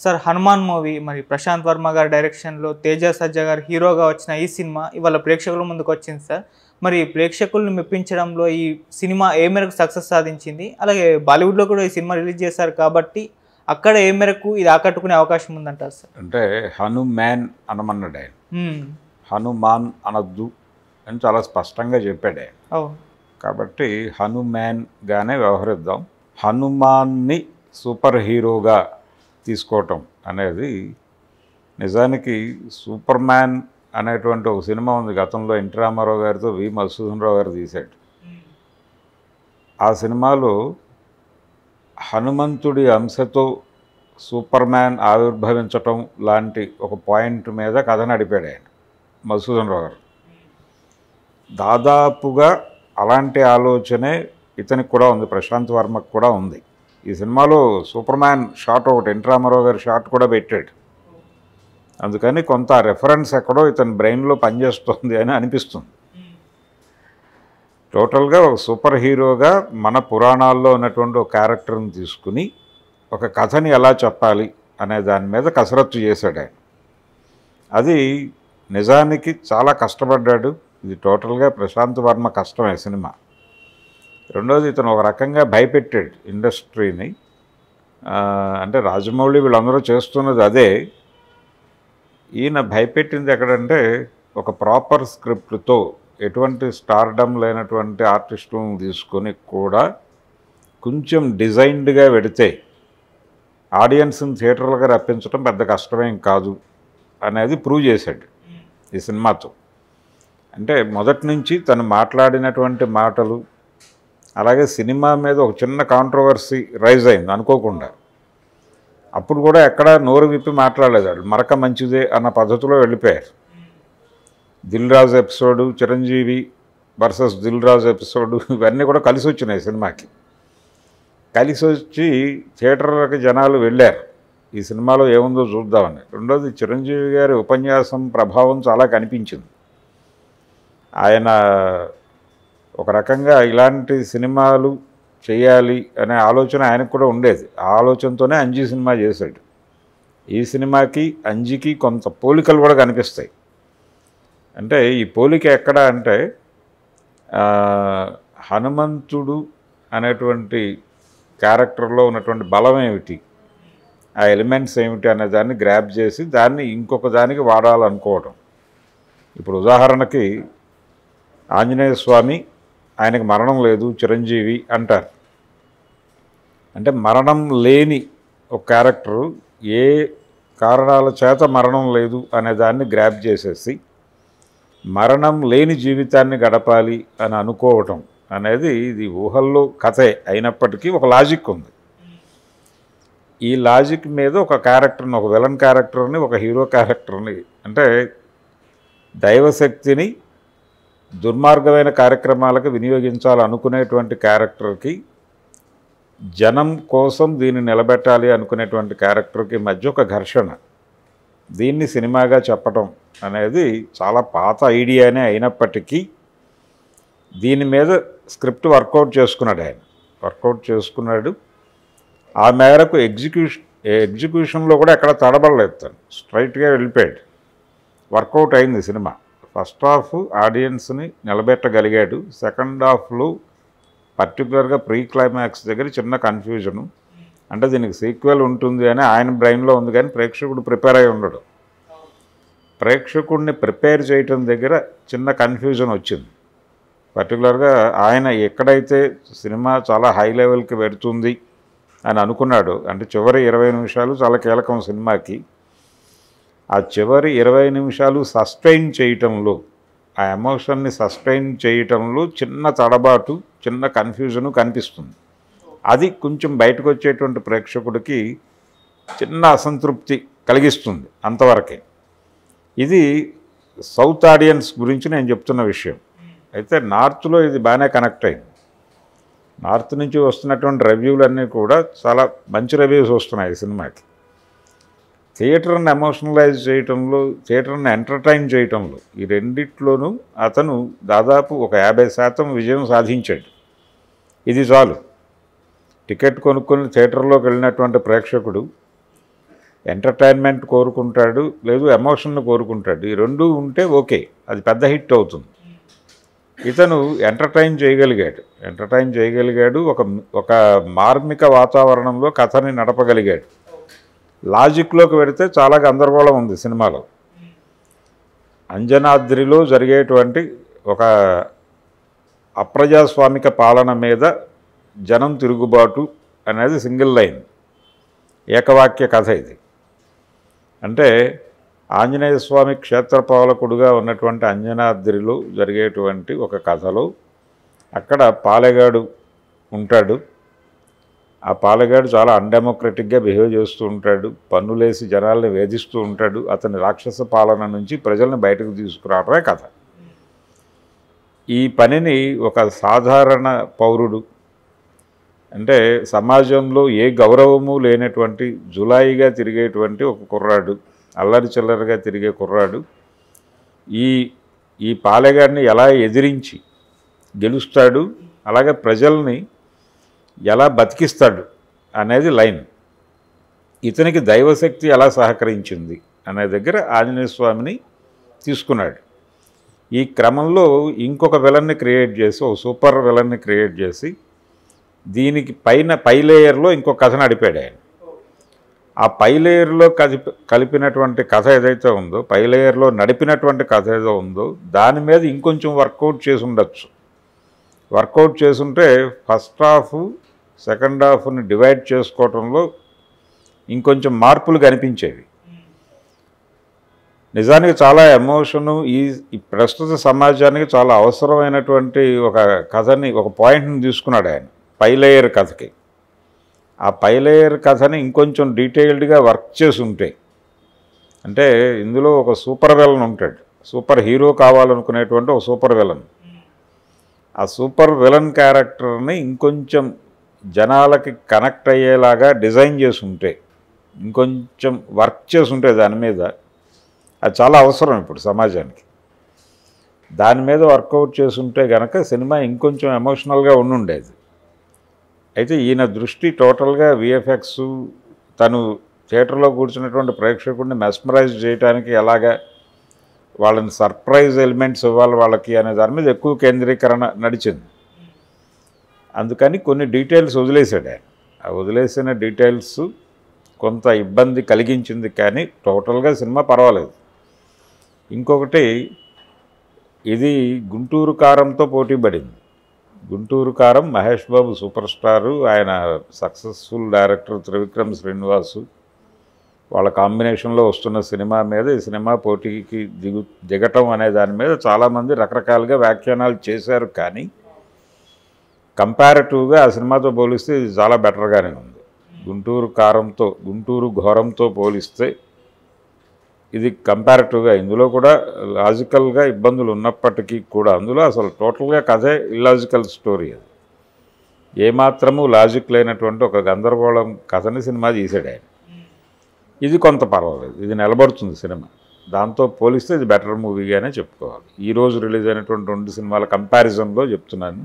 Sir 'Hanuman' movie మరి ప్రశాంత్ వర్మ గారి డైరెక్షన్‌లో తేజ సజ్జా గారు హీరోగా వచ్చిన ఈ సినిమా ఇవాళ ప్రేక్షకుల ముందుకు వచ్చింది సార్. మరి ప్రేక్షకుల్ని మెప్పించడంలో ఈ సినిమా ఏ మేరకు సక్సెస్ సాధించింది? అలాగే బాలీవుడ్‌లో కూడా ఈ సినిమా రిలీజ్ చేశారు కాబట్టి అక్కడ ఏ మేరకు ఇది ఆకట్టుకునే అవకాశం ఉందంటారు సార్? అంటే హనుమాన్ అనమన్నాడు ఆయన. హ్మ్. హనుమాన్ అనొద్దు అని చాలా స్పష్టంగా చెప్పాడు ఆయన. అవును. కాబట్టి హనుమాన్గానే వ్యవహరిద్దాం. హనుమాన్ని సూపర్ హీరోగా తీసుకోవటం అనేది నిజానికి సూపర్ మ్యాన్ అనేటువంటి ఒక సినిమా ఉంది గతంలో ఎన్టీ రామారావు గారితో వి మధుసూదన్ రావు గారు తీశాడు. ఆ సినిమాలో హనుమంతుడి అంశతో సూపర్ మ్యాన్ ఆవిర్భవించటం లాంటి ఒక పాయింట్ మీద కథ నడిపాడు ఆయన మధుసూదన్ రావు గారు. దాదాపుగా అలాంటి ఆలోచనే ఇతనికి కూడా ఉంది, ప్రశాంత్ వర్మకు కూడా ఉంది. ఈ సినిమాలో సూపర్ మ్యాన్ షాట్ ఒకటి ఎన్టీ రామారావు గారి షాట్ కూడా పెట్టాడు. అందుకని కొంత రెఫరెన్స్ ఎక్కడో ఇతని బ్రెయిన్లో పనిచేస్తుంది అని అనిపిస్తుంది. టోటల్గా ఒక సూపర్ హీరోగా మన పురాణాల్లో ఉన్నటువంటి ఒక క్యారెక్టర్ని తీసుకుని ఒక కథని ఎలా చెప్పాలి అనే దాని మీద కసరత్తు చేశాడు ఆయన. అది నిజానికి చాలా కష్టపడ్డాడు. ఇది టోటల్గా ప్రశాంత్ వర్మ కష్టమే సినిమా. రెండోది ఇతను ఒక రకంగా భయపెట్టాడు ఇండస్ట్రీని. అంటే రాజమౌళి వీళ్ళందరూ చేస్తున్నది అదే. ఈయన భయపెట్టింది ఎక్కడంటే ఒక ప్రాపర్ స్క్రిప్ట్తో ఎటువంటి స్టార్డమ్ లేనటువంటి ఆర్టిస్టులను తీసుకొని కూడా కొంచెం డిజైన్డ్గా పెడితే ఆడియన్స్ని థియేటర్లుగా రప్పించడం పెద్ద కష్టమేం కాదు అనేది ప్రూవ్ చేశాడు ఈ సినిమాతో. అంటే మొదటి నుంచి తను మాట్లాడినటువంటి మాటలు, అలాగే సినిమా మీద ఒక చిన్న కాంట్రవర్సీ రైజ్ అయింది అనుకోకుండా. అప్పుడు కూడా ఎక్కడా నోరు విప్పి మాట్లాడలేదు, మరక మంచిదే అన్న పద్ధతిలో వెళ్ళిపోయారు. Dil Raju episode, Chiranjeevi versus Dil Raju episode ఇవన్నీ కూడా కలిసి వచ్చినాయి సినిమాకి. కలిసి వచ్చి థియేటర్లకి జనాలు వెళ్ళారు ఈ సినిమాలో ఏముందో చూద్దామని. రెండోది చిరంజీవి గారి ఉపన్యాసం ప్రభావం చాలా కనిపించింది. ఆయన ఒక రకంగా ఇలాంటి సినిమాలు చేయాలి అనే ఆలోచన ఆయనకు కూడా ఉండేది. ఆ ఆలోచనతోనే అంజీ సినిమా చేశాడు. ఈ సినిమాకి అంజీకి కొంత పోలికలు కూడా కనిపిస్తాయి. అంటే ఈ పోలిక ఎక్కడ అంటే హనుమంతుడు అనేటువంటి క్యారెక్టర్లో ఉన్నటువంటి బలం ఏమిటి, ఆ ఎలిమెంట్స్ ఏమిటి అనే దాన్ని గ్రాప్ చేసి దాన్ని ఇంకొక దానికి వాడాలనుకోవడం. ఇప్పుడు ఉదాహరణకి ఆంజనేయ స్వామి, ఆయనకు మరణం లేదు, చిరంజీవి అంటారు. అంటే మరణం లేని ఒక క్యారెక్టరు ఏ కారణాల చేత మరణం లేదు అనే దాన్ని గ్రాప్ చేసేసి మరణం లేని జీవితాన్ని గడపాలి అని అనుకోవటం అనేది ఇది ఊహల్లో కథే అయినప్పటికీ ఒక లాజిక్ ఉంది. ఈ లాజిక్ మీద ఒక క్యారెక్టర్ని, ఒక విలన్ క్యారెక్టర్ని, ఒక హీరో క్యారెక్టర్ని, అంటే దైవశక్తిని దుర్మార్గమైన కార్యక్రమాలకు వినియోగించాలనుకునేటువంటి క్యారెక్టర్కి, జనం కోసం దీన్ని నిలబెట్టాలి అనుకునేటువంటి క్యారెక్టర్కి మధ్య ఒక ఘర్షణ. దీన్ని సినిమాగా చెప్పటం అనేది చాలా పాత ఐడియానే అయినప్పటికీ దీని మీద స్క్రిప్ట్ వర్కౌట్ చేసుకున్నాడు ఆయన. వర్కౌట్ చేసుకున్నాడు. ఆ మేరకు ఎగ్జిక్యూషన్లో కూడా ఎక్కడ తడబడలేదు, తను స్ట్రైట్గా వెళ్ళిపోయాడు. వర్కౌట్ అయింది సినిమా. ఫస్ట్ హాఫ్ ఆడియన్స్ని నిలబెట్టగలిగాడు. సెకండ్ హాఫ్లో పర్టికులర్గా ప్రీ క్లైమాక్స్ దగ్గర చిన్న కన్ఫ్యూజను. అంటే దీనికి సీక్వెల్ ఉంటుంది అని ఆయన బ్రెయిన్లో ఉంది, కానీ ప్రేక్షకుడు ప్రిపేర్ అయి ఉండడు. ప్రేక్షకుడిని ప్రిపేర్ చేయటం దగ్గర చిన్న కన్ఫ్యూజన్ వచ్చింది. పర్టికులర్గా ఆయన ఎక్కడైతే సినిమా చాలా హై లెవెల్కి పెడుతుంది అని అనుకున్నాడు, అంటే చివరి 20 నిమిషాలు చాలా కీలకం సినిమాకి. ఆ చివరి 20 నిమిషాలు సస్టైన్ చేయటంలో, ఆ ఎమోషన్ని సస్టైన్ చేయటంలో చిన్న తడబాటు, చిన్న కన్ఫ్యూజను కనిపిస్తుంది. అది కొంచెం బయటకు వచ్చేటువంటి ప్రేక్షకుడికి చిన్న అసంతృప్తి కలిగిస్తుంది, అంతవరకే. ఇది సౌత్ ఆడియన్స్ గురించి నేను చెప్తున్న విషయం. అయితే నార్త్లో ఇది బాగానే కనెక్ట్ అయింది. నార్త్ నుంచి వస్తున్నటువంటి రివ్యూలన్నీ కూడా చాలా మంచి రివ్యూస్ వస్తున్నాయి ఈ సినిమాకి. థియేటర్ని ఎమోషనలైజ్ చేయటంలో, థియేటర్ని ఎంటర్టైన్ చేయటంలో, ఈ రెండిట్లోనూ అతను దాదాపు ఒక 50% విజయం సాధించాడు. ఇది చాలు. టికెట్ కొనుక్కొని థియేటర్లోకి వెళ్ళినటువంటి ప్రేక్షకుడు ఎంటర్టైన్మెంట్ కోరుకుంటాడు, లేదు ఎమోషన్ కోరుకుంటాడు. ఈ రెండు ఉంటే ఓకే, అది పెద్ద హిట్ అవుతుంది. ఇతను ఎంటర్టైన్ చేయగలిగాడు, ఒక మార్మిక వాతావరణంలో కథని నడపగలిగాడు. లాజిక్లోకి వెళితే చాలా గందరగోళం ఉంది సినిమాలో. అంజనాద్రిలో జరిగేటువంటి ఒక అప్రజాస్వామిక పాలన మీద జనం తిరుగుబాటు అనేది సింగిల్ లైన్, ఏకవాక్య కథ ఇది. అంటే ఆంజనేయ స్వామి క్షేత్రపాలకుడుగా ఉన్నటువంటి అంజనాద్రిలో జరిగేటువంటి ఒక కథలో అక్కడ పాలెగాడు ఉంటాడు. ఆ పాలెగాడు చాలా అన్డెమోక్రటిక్గా బిహేవ్ చేస్తూ ఉంటాడు, పన్నులేసి జనాల్ని వేధిస్తూ ఉంటాడు. అతని రాక్షస పాలన నుంచి ప్రజల్ని బయటకు తీసుకురావడమే కథ. ఈ పనిని ఒక సాధారణ పౌరుడు, అంటే సమాజంలో ఏ గౌరవము లేనటువంటి జులాయిగా తిరిగేటువంటి ఒక కుర్రాడు, అల్లరి చిల్లరగా తిరిగే కుర్రాడు ఈ పాలెగాడిని ఎలా ఎదిరించి గెలుస్తాడు, అలాగే ప్రజల్ని ఎలా బతికిస్తాడు అనేది లైన్. ఇతనికి దైవశక్తి ఎలా సహకరించింది అనే దగ్గర ఆంజనేయ స్వామిని తీసుకున్నాడు. ఈ క్రమంలో ఇంకొక విలన్ని క్రియేట్ చేసి, ఒక సూపర్ విలన్ని క్రియేట్ చేసి దీనికి పై లేయర్లో ఇంకొక కథ నడిపాడు ఆయన. ఆ పై లేయర్లో కలిపినటువంటి కథ ఏదైతే ఉందో, పై లేయర్లో నడిపినటువంటి కథ ఏదో ఉందో దాని మీద ఇంకొంచెం వర్కౌట్ చేసి ఉండొచ్చు. వర్కౌట్ చేసుంటే ఫస్ట్ హాఫ్ సెకండ్ హాఫ్ని డివైడ్ చేసుకోవటంలో ఇంకొంచెం మార్పులు కనిపించేవి. నిజానికి చాలా ఎమోషను ఈ ప్రస్తుత సమాజానికి చాలా అవసరమైనటువంటి ఒక కథని, ఒక పాయింట్ని తీసుకున్నాడు ఆయన పై లేయర్ కథకి. ఆ పై లేయర్ కథని ఇంకొంచెం డీటెయిల్డ్గా వర్క్ చేసి ఉంటే, అంటే ఇందులో ఒక సూపర్ విలన్ ఉంటాడు, సూపర్ హీరో కావాలనుకునేటువంటి ఒక సూపర్ విలన్. ఆ సూపర్ విలన్ క్యారెక్టర్ని ఇంకొంచెం జనాలకి కనెక్ట్ అయ్యేలాగా డిజైన్ చేసి ఉంటే, ఇంకొంచెం వర్క్ చేసి ఉంటే దాని మీద, అది చాలా అవసరం ఇప్పుడు సమాజానికి. దాని మీద వర్కౌట్ చేసుంటే కనుక సినిమా ఇంకొంచెం ఎమోషనల్గా ఉండుండేది. అయితే ఈయన దృష్టి టోటల్గా విఎఫ్ఎక్స్, తను థియేటర్లో కూర్చున్నటువంటి ప్రేక్షకుడిని మెస్మరైజ్ చేయడానికి ఎలాగా వాళ్ళని సర్ప్రైజ్ ఎలిమెంట్స్ ఇవ్వాలి వాళ్ళకి అనే దాని మీద ఎక్కువ కేంద్రీకరణ నడిచింది. అందుకని కొన్ని డీటెయిల్స్ వదిలేశాడు ఆయన. ఆ వదిలేసిన డీటెయిల్స్ కొంత ఇబ్బంది కలిగించింది, కానీ టోటల్గా సినిమా పర్వాలేదు. ఇంకొకటి, ఇది గుంటూరు కారంతో పోటీ పడింది. గుంటూరు కారం మహేష్ బాబు సూపర్ స్టారు, ఆయన సక్సెస్ఫుల్ డైరెక్టర్ త్రివిక్రమ్ శ్రీనివాసు, వాళ్ళ కాంబినేషన్లో వస్తున్న సినిమా మీద ఈ సినిమా పోటీకి దిగటం అనే దాని మీద చాలామంది రకరకాలుగా వ్యాఖ్యానాలు చేశారు. కానీ కంపారిటివ్గా ఆ సినిమాతో పోలిస్తే ఇది చాలా బెటర్గానే ఉంది. గుంటూరు ఘోరంతో పోలిస్తే ఇది కంపారిటివ్గా, ఇందులో కూడా లాజికల్గా ఇబ్బందులు ఉన్నప్పటికీ కూడా అందులో అసలు టోటల్గా కథే ఇల్లాజికల్ స్టోరీ. అది ఏమాత్రము లాజిక్ లేనటువంటి ఒక గందరగోళం కథని సినిమా తీసాడు ఆయన. ఇది కొంత పర్వాలేదు, ఇది నిలబడుతుంది సినిమా. దాంతో పోలిస్తే ఇది బెటర్ మూవీగానే చెప్పుకోవాలి. ఈరోజు రిలీజ్ అయినటువంటి 2 సినిమాల కంపారిజన్లో చెప్తున్నాను.